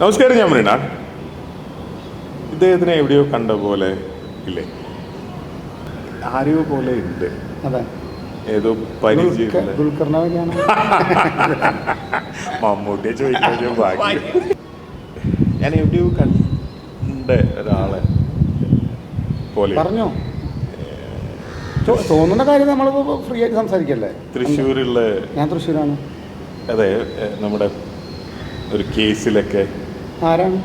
നമസ്കാരം, ഞാൻ മൃണാൾ. ഇദ്ദേഹത്തിനെ എവിടെയോ കണ്ട പോലെ ഇല്ലേ? ആരെയോ പോലെ ഉണ്ട്. അതെ, ഏതോ പരിചയം. മമ്മൂട്ടിയെ ചോദിക്കാൻ ബാക്കി. ഞാൻ എവിടെയോ കണ്ട ഒരാളെ പോലെ. പറഞ്ഞോ, തോന്നുന്ന കാര്യം നമ്മൾ ഫ്രീ ആയിട്ട് സംസാരിക്കല്ലേ. തൃശ്ശൂരുള്ള, ഞാൻ തൃശ്ശൂരാണ്. അതെ, നമ്മുടെ ഒരു കേസിലൊക്കെ ആരാണ്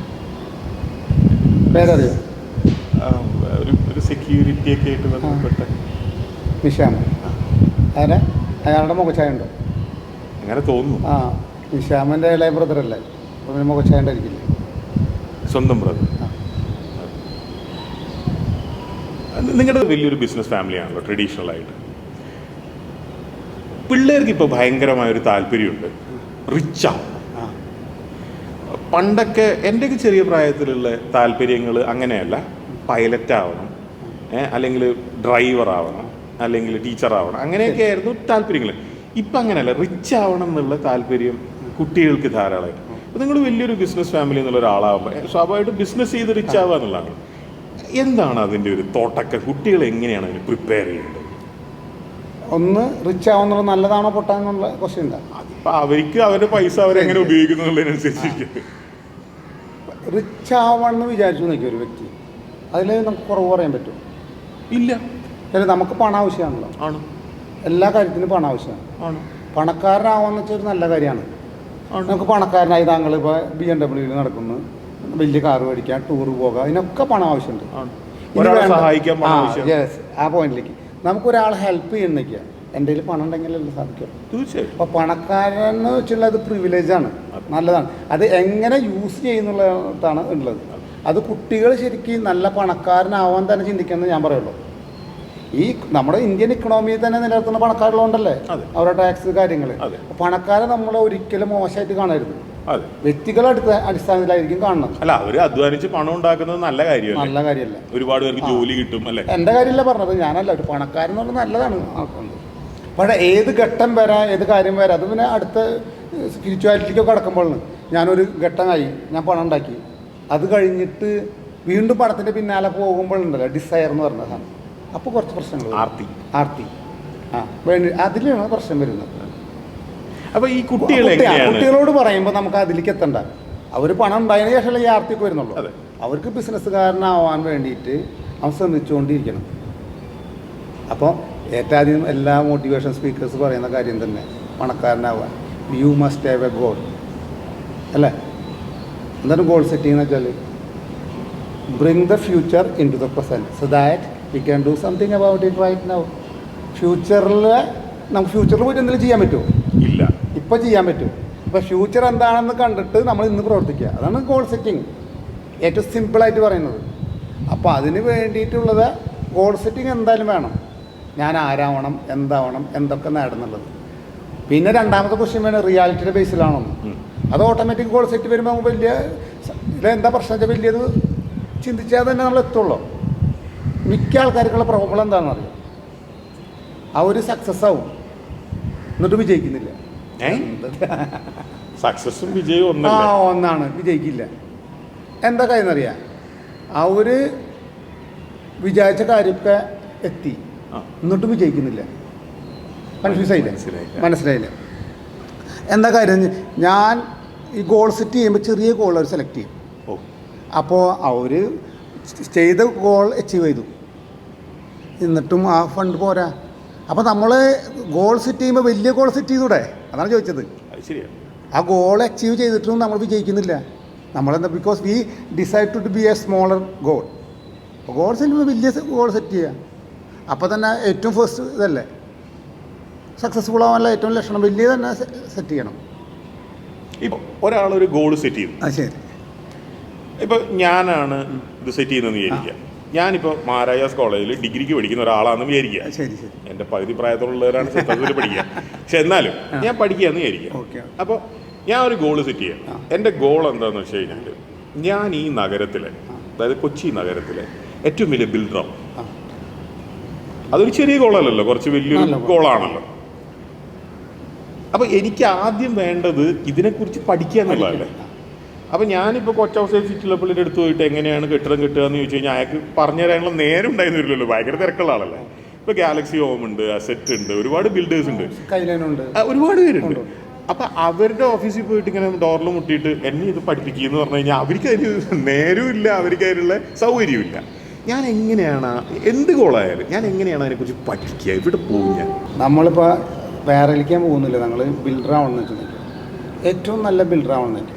പേരറിയോ? ഒരു സെക്യൂരിറ്റി ഒക്കെ ആയിട്ട് ബന്ധപ്പെട്ട നിഷാം. ആരാ? അയാളുടെ മുഖച്ഛായ ഉണ്ടോ? അങ്ങനെ തോന്നുന്നു. ആ, നിഷാമിൻ്റെ ഇളയ ബ്രദറല്ലേ? മുഖച്ഛായ ഉണ്ടായിരിക്കില്ലേ? സ്വന്തം ബ്രദർ. നിങ്ങളുടെ വലിയൊരു ബിസിനസ് ഫാമിലിയാണല്ലോ ട്രഡീഷണൽ ആയിട്ട്. പിള്ളേർക്ക് ഇപ്പോൾ ഭയങ്കരമായൊരു താല്പര്യമുണ്ട് റിച്ചാവും. പണ്ടൊക്കെ എൻ്റെയൊക്കെ ചെറിയ പ്രായത്തിലുള്ള താല്പര്യങ്ങൾ അങ്ങനെയല്ല. പൈലറ്റ് ആവണം, അല്ലെങ്കിൽ ഡ്രൈവർ ആവണം, അല്ലെങ്കിൽ ടീച്ചർ ആവണം, അങ്ങനെയൊക്കെ ആയിരുന്നു താല്പര്യങ്ങൾ. ഇപ്പം അങ്ങനെയല്ല, റിച്ച് ആവണം എന്നുള്ള താല്പര്യം കുട്ടികൾക്ക് ധാരാളമായിട്ട്. അപ്പോൾ നിങ്ങൾ വലിയൊരു ബിസിനസ് ഫാമിലി എന്നുള്ള ഒരാളാകുമ്പോൾ സ്വാഭാവികമായിട്ടും ബിസിനസ് ചെയ്ത് റിച്ച് ആവുക എന്നുള്ളതാണ്. എന്താണ് അതിൻ്റെ ഒരു തോട്ടൊക്കെ? കുട്ടികൾ എങ്ങനെയാണ് അതിന് പ്രിപ്പയർ ചെയ്യേണ്ടത്? ഒന്ന്, റിച്ച് ആവുന്നത് നല്ലതാണോ പൊട്ടാന്നുള്ള ക്വസ്റ്റ്യൻ ഉണ്ട്. അതിപ്പോൾ അവർക്ക് അവരുടെ പൈസ അവരെങ്ങനെ ഉപയോഗിക്കുന്നുള്ളതിനനുസരിച്ചിരിക്കും. റിച്ച് ആവണമെന്ന് വിചാരിച്ചു നോക്കിയ ഒരു വ്യക്തി, അതിൽ നമുക്ക് കുറവ് പറയാൻ പറ്റും? ഇല്ല. അല്ല, നമുക്ക് പണം ആവശ്യമാണല്ലോ. ആണ്. എല്ലാ കാര്യത്തിനും പണം ആവശ്യമാണ്. ആണ്. പണക്കാരനാവാന്ന് വെച്ചാൽ ഒരു നല്ല കാര്യമാണ്. നമുക്ക് പണക്കാരനായി താങ്കൾ ഇപ്പോൾ BMW നടക്കുന്നു, വലിയ കാറ് മേടിക്കാൻ, ടൂറ് പോകാം, ഇതിനൊക്കെ പണം ആവശ്യമുണ്ട്. യെസ്, ആ പോയിന്റിലേക്ക് നമുക്കൊരാൾ ഹെൽപ്പ് ചെയ്യുന്നില്ല, എൻ്റെ കയ്യിൽ പണം ഉണ്ടെങ്കിലല്ലേ സാധിക്കും. തീർച്ചയായും. അപ്പോൾ പണക്കാരെന്ന് വെച്ചുള്ള അത് പ്രിവിലേജാണ്, നല്ലതാണ്. അത് എങ്ങനെ യൂസ് ചെയ്യുന്നുള്ളതാണ് ഉള്ളത്. അത് കുട്ടികൾ ശരിക്കും നല്ല പണക്കാരനാവാൻ തന്നെ ചിന്തിക്കുന്നത് ഞാൻ പറയുള്ളൂ. ഈ നമ്മുടെ ഇന്ത്യൻ ഇക്കണോമിയിൽ തന്നെ നിലനിർത്തുന്ന പണക്കാരുള്ളതുകൊണ്ടല്ലേ അവരുടെ ടാക്സ് കാര്യങ്ങൾ. പണക്കാരെ നമ്മൾ ഒരിക്കലും മോശമായിട്ട് കാണരുത്. വ്യക്തികളുടെ അടിസ്ഥാനത്തിലായിരിക്കും കാണണം. അല്ല, അവർ അധ്വാനിച്ച് പണം ഉണ്ടാക്കുന്നത് നല്ല കാര്യമല്ല. നല്ല കാര്യമല്ല. ഒരുപാട് പേർക്ക് ജോലി കിട്ടും അല്ലേ? എൻ്റെ കാര്യമല്ല പറഞ്ഞത്, ഞാനല്ല. ഒരു പണക്കാരെന്ന് പറഞ്ഞാൽ നല്ലതാണ് ആക്കുന്നത്. പക്ഷേ ഏത് ഘട്ടം വരാം, ഏത് കാര്യം വരാം, അത് പിന്നെ അടുത്ത സ്പിരിച്വാലിറ്റിക്കൊക്കെ കടക്കുമ്പോഴാണ്. ഞാനൊരു ഘട്ടമായി, ഞാൻ പണം ഉണ്ടാക്കി, അത് കഴിഞ്ഞിട്ട് വീണ്ടും പണത്തിൻ്റെ പിന്നാലെ പോകുമ്പോഴുണ്ടല്ലോ ഡിസയർ എന്ന് പറഞ്ഞ സാധനം. അപ്പോൾ കുറച്ച് പ്രശ്നങ്ങൾ, ആർത്തി വേണ്ടി അതിലാണ് പ്രശ്നം വരുന്നത്. അപ്പോൾ ഈ കുട്ടികളോട് പറയുമ്പോൾ നമുക്ക് അതിലേക്ക് എത്തണ്ട. അവർ പണം ഉണ്ടായതിനു ശേഷമല്ലേ ഈ ആർത്തിക്ക് വരുന്നുള്ളൂ. അവർക്ക് ബിസിനസ്സുകാരനാവാൻ വേണ്ടിയിട്ട് അവൻ ശ്രമിച്ചുകൊണ്ടിരിക്കണം. അപ്പോൾ ഏറ്റവും ആദ്യം എല്ലാ മോട്ടിവേഷൻ സ്പീക്കേഴ്സ് പറയുന്ന കാര്യം തന്നെ പണക്കാരനാവാൻ you must have a goal അല്ലേ? എന്താണ് ഗോൾ സെറ്റിംഗ് എന്ന് വെച്ചാൽ? Bring the future into the present so that we can do something about it right now. ഫ്യൂച്ചറിൽ നമുക്ക് ഫ്യൂച്ചറിൽ പോയിട്ട് എന്തെങ്കിലും ചെയ്യാൻ പറ്റുമോ? ഇല്ല. ഇപ്പോൾ ചെയ്യാൻ പറ്റും. അപ്പോൾ ഫ്യൂച്ചർ എന്താണെന്ന് കണ്ടിട്ട് നമ്മൾ ഇന്ന് പ്രവർത്തിക്കുക, അതാണ് ഗോൾ സെറ്റിംഗ്, ഏറ്റവും സിമ്പിളായിട്ട് പറയുന്നത്. അപ്പോൾ അതിന് വേണ്ടിയിട്ടുള്ളത് ഗോൾ സെറ്റിംഗ് എന്തായാലും വേണം. ഞാൻ ആരാവണം, എന്താവണം, എന്തൊക്കെ നേടുന്നുള്ളത്. പിന്നെ രണ്ടാമത്തെ ക്വസ്റ്റ്യൻ വേണം, റിയാലിറ്റിയുടെ ബേസിലാണോ? അത് ഓട്ടോമാറ്റിക് ഗോൾ സെറ്റ് വരുമ്പോൾ വലിയ ഇതെന്താ പ്രശ്നം വെച്ചാൽ വലിയത് ചിന്തിച്ചാൽ തന്നെ നമ്മൾ എത്തുള്ളൂ. മിക്ക ആൾക്കാർക്കുള്ള പ്രോബ്ലം എന്താണെന്ന് അറിയാം, അവർ സക്സസ് ആവും എന്നിട്ട് വിജയിക്കുന്നില്ല. സക്സസും വിജയവും ഒന്നാണ്, വിജയിക്കില്ല. എന്താ കാര്യം എന്നറിയാം, അവർ വിചാരിച്ച കാര്യമൊക്കെ എത്തി എന്നിട്ടും വിജയിക്കുന്നില്ല. മനസ്സിലായില്ല. എന്താ കാര്യം? ഞാൻ ഈ ഗോൾ സെറ്റ് ചെയ്യുമ്പോൾ ചെറിയ ഗോൾ അവർ സെലക്ട് ചെയ്യും. അപ്പോൾ അവർ ചെയ്ത ഗോൾ അച്ചീവ് ചെയ്തു, എന്നിട്ടും ആ ഫണ്ട് പോരാ. അപ്പോൾ നമ്മൾ ഗോൾ സെറ്റ് ചെയ്യുമ്പോൾ വലിയ ഗോൾ സെറ്റ് ചെയ്തൂടെ? അതാണ് ചോദിച്ചത്. ആ ഗോൾ അച്ചീവ് ചെയ്തിട്ടും നമ്മൾ വിജയിക്കുന്നില്ല. നമ്മളെന്താ? Because we decide to be a smaller goal. Goal set ചെയ്യുമ്പോൾ വലിയ ഗോൾ സെറ്റ് ചെയ്യുക. അപ്പോൾ തന്നെ ഏറ്റവും ഫസ്റ്റ് ഇതല്ലേ സക്സസ്ഫുൾ ആവാനല്ല ഏറ്റവും ലക്ഷണം വലിയ തന്നെ സെറ്റ് ചെയ്യണം. ഇപ്പോൾ ഒരാളൊരു ഗോൾ സെറ്റ് ചെയ്തു. ശരി. ഇപ്പോൾ ഞാനാണ് ഇത് സെറ്റ് ചെയ്യുന്നതെന്ന് വിചാരിക്കുക. ഞാനിപ്പോൾ മഹാരാജാസ് കോളേജിൽ ഡിഗ്രിക്ക് പഠിക്കുന്ന ഒരാളാണെന്ന് വിചാരിക്കുക. ശരി. എൻ്റെ പകുതി പ്രായത്തിലുള്ളവരാണ് സത്യത്തിൽ പഠിക്കുക. പക്ഷെ എന്നാലും ഞാൻ പഠിക്കുകയെന്ന് വിചാരിക്കുക. അപ്പോൾ ഞാൻ ഒരു ഗോൾ സെറ്റ് ചെയ്യാം. എൻ്റെ ഗോൾ എന്താണെന്ന് വെച്ച് കഴിഞ്ഞാൽ, ഞാൻ ഈ നഗരത്തിലെ, അതായത് കൊച്ചി നഗരത്തിലെ ഏറ്റവും വലിയ ബിൽഡറാവും. അതൊരു ചെറിയ ഗോളല്ലല്ലോ, കുറച്ച് വലിയൊരു ഗോളാണല്ലോ. അപ്പോൾ എനിക്ക് ആദ്യം വേണ്ടത് ഇതിനെക്കുറിച്ച് പഠിക്കുക എന്നുള്ളതല്ലേ. അപ്പം ഞാനിപ്പോൾ കൊച്ച് ഹൗസ് ചിറ്റിലപ്പള്ളിയുടെ അടുത്ത് പോയിട്ട് എങ്ങനെയാണ് കെട്ടിടം കിട്ടുക എന്ന് ചോദിച്ചു കഴിഞ്ഞാൽ അയാൾക്ക് പറഞ്ഞു തരാനുള്ള നേരം ഉണ്ടായിരുന്നില്ലല്ലോ, ഭയങ്കര തിരക്കുള്ള ആളല്ലേ. ഇപ്പോൾ ഗാലക്സി ഹോം ഉണ്ട്, അസെറ്റ് ഉണ്ട്, ഒരുപാട് ബിൽഡേഴ്സ് ഉണ്ട്, ഒരുപാട് പേരുണ്ട്. അപ്പം അവരുടെ ഓഫീസിൽ പോയിട്ട് ഇങ്ങനെ ഡോറിൽ മുട്ടിയിട്ട് എന്നെ ഇത് പഠിപ്പിക്കുക എന്ന് പറഞ്ഞു കഴിഞ്ഞാൽ അവർക്ക് അതിന് നേരവും ഇല്ല, അവർക്ക് അതിനുള്ള സൗകര്യവും ഇല്ല. ഞാൻ എങ്ങനെയാണ് എന്ത് ഗോളായാലും ഞാൻ എങ്ങനെയാണ് അതിനെക്കുറിച്ച് പഠിക്കുക, ഇവിടെ പോകും ഞാൻ. നമ്മളിപ്പോൾ വേറെലിക്കാൻ പോകുന്നില്ല, ഞങ്ങൾ ബിൽഡറാവണമെന്ന് വെച്ചിട്ടുണ്ടെങ്കിൽ ഏറ്റവും നല്ല ബിൽഡറാവണമെന്ന്.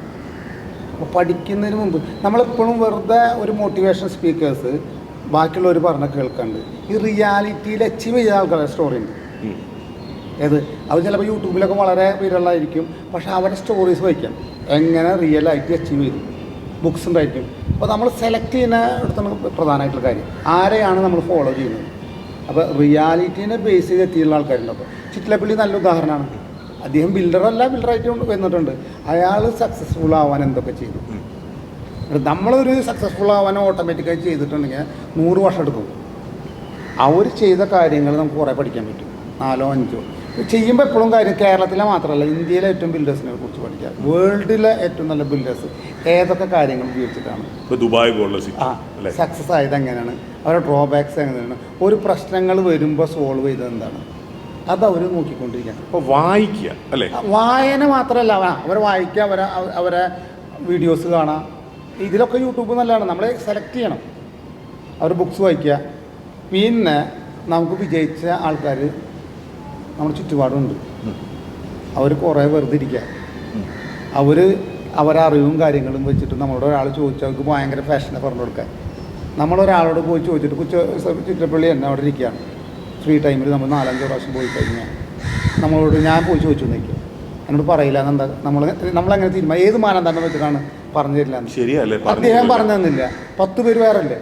അപ്പോൾ പഠിക്കുന്നതിന് മുമ്പ് നമ്മളെപ്പോഴും വെറുതെ ഒരു മോട്ടിവേഷൻ സ്പീക്കേഴ്സ് ബാക്കിയുള്ളവർ പറഞ്ഞ കേൾക്കാണ്ട് ഈ റിയാലിറ്റിയിൽ അച്ചീവ് ചെയ്ത ആൾക്കാരുടെ സ്റ്റോറി ഉണ്ട്. ഏത് അവർ ചിലപ്പോൾ യൂട്യൂബിലൊക്കെ വളരെ വിരളായിരിക്കും, പക്ഷേ അവരുടെ സ്റ്റോറീസ് വായിക്കാം എങ്ങനെ റിയലായിട്ട് അച്ചീവ് ചെയ്തു. ബുക്സ് ഉണ്ടായിരിക്കും. അപ്പോൾ നമ്മൾ സെലക്ട് ചെയ്യുന്ന അടുത്താണ് പ്രധാനമായിട്ടുള്ള കാര്യം, ആരെയാണ് നമ്മൾ ഫോളോ ചെയ്യുന്നത്. അപ്പോൾ റിയാലിറ്റീനെ ബേസ് ചെയ്ത് എത്തിയുള്ള ആൾക്കാരുണ്ട്. അപ്പോൾ ചിറ്റിലപ്പള്ളി നല്ല ഉദാഹരണമാണ്. അദ്ദേഹം ബിൽഡറായിട്ട് വന്നിട്ടുണ്ട്. അയാൾ സക്സസ്ഫുൾ ആവാൻ എന്തൊക്കെ ചെയ്തു. നമ്മളൊരു സക്സസ്ഫുൾ ആവാൻ ഓട്ടോമാറ്റിക്കായി ചെയ്തിട്ടുണ്ടെങ്കിൽ 100 വർഷം എടുക്കും. അവർ ചെയ്ത കാര്യങ്ങൾ നമുക്ക് കുറേ പഠിക്കാൻ പറ്റും, 4 or 5 ചെയ്യുമ്പോൾ എപ്പോഴും കാര്യം കേരളത്തിലെ മാത്രമല്ല ഇന്ത്യയിലെ ഏറ്റവും ബിൽഡേഴ്സിനെ കുറിച്ച് പഠിക്കുക. വേൾഡിലെ ഏറ്റവും നല്ല ബിൽഡേഴ്സ് ഏതൊക്കെ കാര്യങ്ങൾ ഉപയോഗിച്ചിട്ടാണ് ദുബായ് പോലുള്ള സക്സസ് ആയത്, എങ്ങനെയാണ് അവരുടെ ഡ്രോബാക്സ് എങ്ങനെയാണ്, ഒരു പ്രശ്നങ്ങൾ വരുമ്പോൾ സോൾവ് ചെയ്തത് എന്താണ്, അതവർ നോക്കിക്കൊണ്ടിരിക്കുകയാണ്. അപ്പോൾ വായിക്കുക അല്ലേ, വായന മാത്രമല്ല, അവരെ വായിക്കുക, അവരെ വീഡിയോസ് കാണാം. ഇതിലൊക്കെ യൂട്യൂബ് നല്ലതാണ്. നമ്മൾ സെലക്ട് ചെയ്യണം, അവർ ബുക്സ് വായിക്കുക. പിന്നെ നമുക്ക് വിജയിച്ച ആൾക്കാർ നമ്മുടെ ചുറ്റുപാടുണ്ട്. അവർ കുറേ വെറുതെ ഇരിക്കുക. അവരെ അറിവും കാര്യങ്ങളും വെച്ചിട്ട് നമ്മളോട് ഒരാൾ ചോദിച്ചാൽ അവർക്ക് ഭയങ്കര ഫാഷനെ പറഞ്ഞു കൊടുക്കാൻ. നമ്മളൊരാളോട് പോയി ചോദിച്ചിട്ട് ചിറ്റപ്പള്ളി തന്നെ അവിടെ ഇരിക്കുകയാണ്, ഫ്രീ ടൈമിൽ നമ്മൾ 4-5 പ്രാവശ്യം പോയി കഴിഞ്ഞാൽ നമ്മളോട് ഞാൻ പോയി ചോദിച്ചു നിൽക്കുക, എന്നോട് പറയില്ല എന്നെന്താ നമ്മളെങ്ങനെ തീരുമാനം ഏത് മാനദണ്ഡം വെച്ചിട്ടാണ് പറഞ്ഞു തരില്ല. ശരിയല്ലേ, അദ്ദേഹം പറഞ്ഞു തന്നില്ല. 10 പേര് വേറെ അല്ലേ.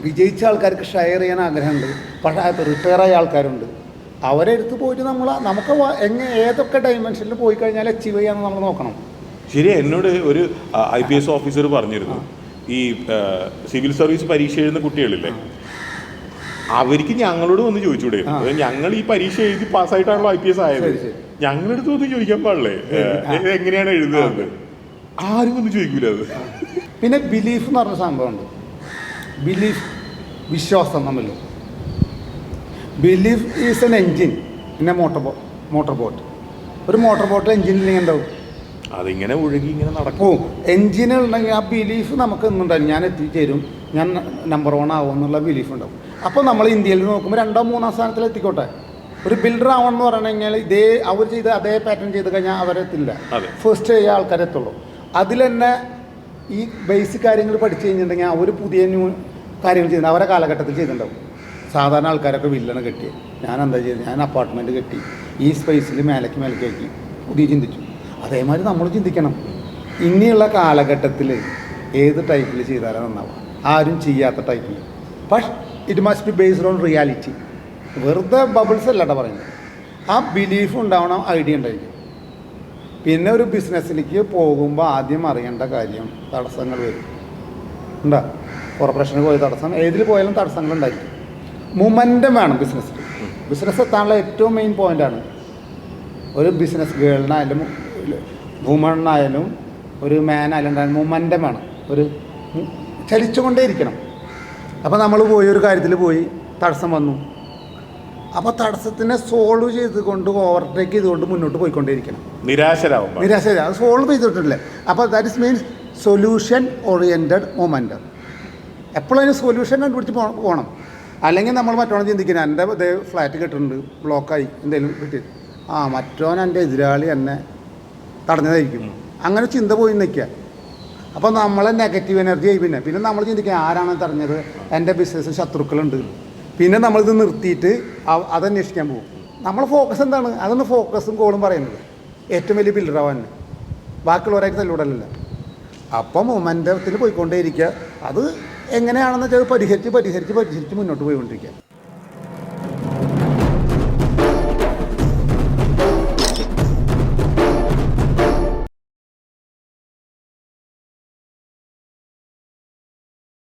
വിജയിച്ച ആൾക്കാർക്ക് ഷെയർ ചെയ്യാൻ ആഗ്രഹമുണ്ട്, പക്ഷേ റിട്ടയറായ ആൾക്കാരുണ്ട്. അവരെ അടുത്ത് പോയിട്ട് നമുക്ക് ഏതൊക്കെ ഡൈമെൻഷനിൽ പോയി കഴിഞ്ഞാൽ അച്ചീവ് ചെയ്യാമെന്ന് നമ്മൾ നോക്കണം. ശരിയാ. എന്നോട് ഒരു IPS ഓഫീസർ പറഞ്ഞിരുന്നു, ഈ സിവിൽ സർവീസ് പരീക്ഷ എഴുതുന്ന കുട്ടികളില്ലേ, അവർക്ക് ഞങ്ങളോട് വന്ന് ചോദിച്ചൂടെ, ഞങ്ങൾ ഈ പരീക്ഷ എഴുതി പാസ്സായിട്ടാണല്ലോ IPS ആയത്, ഞങ്ങളടുത്ത് വന്ന് ചോദിക്കാൻ പാടില്ലേ എങ്ങനെയാണ് എഴുതുന്നത്, ആരും വന്ന് ചോദിക്കൂല അത്. പിന്നെ ബിലീഫ് എന്ന് പറഞ്ഞ സംഭവമുണ്ട്. ബിലീഫ്, വിശ്വാസം തമ്മിൽ. ബിലീഫ് ഈസ് എൻ എൻജിൻ പിന്നെ മോട്ടോർ ബോട്ട്. ഒരു മോട്ടോർ ബോട്ട് എൻജിനില്ലെങ്കിൽ എന്താവും, അതിങ്ങനെ ഒഴുകി ഇങ്ങനെ നടക്കും. എൻജിനുണ്ടെങ്കിൽ ആ ബിലീഫ് നമുക്ക് എന്നുണ്ടാവും, ഞാൻ എത്തിച്ചേരും, ഞാൻ നമ്പർ 1 ആവും എന്നുള്ള ബിലീഫ് ഉണ്ടാവും. അപ്പോൾ നമ്മൾ ഇന്ത്യയിൽ നോക്കുമ്പോൾ 2ാം 3ാം സ്ഥാനത്തിൽ എത്തിക്കോട്ടെ. ഒരു ബിൽഡർ ആവണം എന്ന് പറഞ്ഞു കഴിഞ്ഞാൽ അവർ ചെയ്ത് അതേ പാറ്റേൺ ചെയ്ത് കഴിഞ്ഞാൽ അവരെത്തില്ല, ഫസ്റ്റ് ചെയ്യുക ആൾക്കാരെ എത്തുള്ളൂ. അതിൽ തന്നെ ഈ ബേസിക് കാര്യങ്ങൾ പഠിച്ചു കഴിഞ്ഞിട്ടുണ്ടെങ്കിൽ അവർ പുതിയ കാര്യങ്ങൾ ചെയ്യുന്നത് അവരെ കാലഘട്ടത്തിൽ ചെയ്തിട്ടുണ്ടാവും. സാധാരണ ആൾക്കാരൊക്കെ വില്ലണ് കെട്ടി, ഞാൻ എന്താ ചെയ്തത്, ഞാൻ അപ്പാർട്ട്മെൻറ്റ് കെട്ടി ഈ സ്പേസിൽ മേലേക്ക് ആക്കി പുതിയ ചിന്തിച്ചു. അതേമാതിരി നമ്മൾ ചിന്തിക്കണം, ഇനിയുള്ള കാലഘട്ടത്തിൽ ഏത് ടൈപ്പിൽ ചെയ്താലും നന്നാവും, ആരും ചെയ്യാത്ത ടൈപ്പിൽ. പക്ഷേ it must be based on reality. വെറുതെ ബബിൾസ് അല്ലാട്ടോ പറയുന്നത്. ആ ബിലീഫ് ഉണ്ടാവണം, ഐഡിയ ഉണ്ടായിരിക്കും. പിന്നെ ഒരു ബിസിനസ്സിലേക്ക് പോകുമ്പോൾ ആദ്യം അറിയേണ്ട കാര്യം തടസ്സങ്ങൾ വരും. ഉണ്ടാ കോർപ്പറേഷന് പോയ തടസ്സം, ഏതിൽ പോയാലും തടസ്സങ്ങളുണ്ടായിരിക്കും. മൊമെൻറ്റം വേണം ബിസിനസ്സിൽ. ബിസിനസ് എത്താനുള്ള ഏറ്റവും മെയിൻ പോയിൻ്റാണ്. ഒരു ബിസിനസ് ഗേളിനായാലും വുമണ്ണായാലും ഒരു മാനായാലും മൊമെൻറ്റം വേണം, ഒരു ചലിച്ചുകൊണ്ടേ ഇരിക്കണം. അപ്പോൾ നമ്മൾ പോയി ഒരു കാര്യത്തിൽ പോയി തടസ്സം വന്നു, അപ്പോൾ തടസ്സത്തിനെ സോൾവ് ചെയ്തുകൊണ്ട് ഓവർടേക്ക് ചെയ്തുകൊണ്ട് മുന്നോട്ട് പോയിക്കൊണ്ടേയിരിക്കണം. നിരാശരാകും, അത് സോൾവ് ചെയ്തിട്ടില്ലേ. അപ്പോൾ that is means solution oriented momentum. എപ്പോഴും അതിന് സൊല്യൂഷൻ കണ്ടുപിടിച്ച് പോകണം. അല്ലെങ്കിൽ നമ്മൾ മറ്റോണം ചിന്തിക്കുന്നത് എൻ്റെ ഇതേ ഫ്ലാറ്റ് കിട്ടുന്നുണ്ട്, ബ്ലോക്കായി എന്തെങ്കിലും കിട്ടി, മറ്റോൻ എൻ്റെ എതിരാളി എന്നെ തടഞ്ഞതായിരിക്കും, അങ്ങനെ ചിന്ത പോയി നിൽക്കുക. അപ്പോൾ നമ്മളെ നെഗറ്റീവ് എനർജി ആയി. പിന്നെ നമ്മൾ ചിന്തിക്കുക ആരാണ് തടഞ്ഞത്, എൻ്റെ ബിസിനസ്സിൽ ശത്രുക്കളുണ്ട്. പിന്നെ നമ്മളിത് നിർത്തിയിട്ട് അതന്വേഷിക്കാൻ പോകും. നമ്മളെ ഫോക്കസ് എന്താണ്, അതൊന്ന് ഫോക്കസും ഗോളും പറയുന്നത് ഏറ്റവും വലിയ ബിൽഡറാവാൻ, ബാക്കിയുള്ളവരായിട്ട് തല്ലൂടലല്ല. അപ്പം മൊമെൻറ്റത്തിൽ പോയിക്കൊണ്ടേയിരിക്കുക. അത് എങ്ങനെയാണെന്ന് വെച്ചാൽ പരിഹരിച്ച് മുന്നോട്ട് പോയിക്കൊണ്ടിരിക്കുക.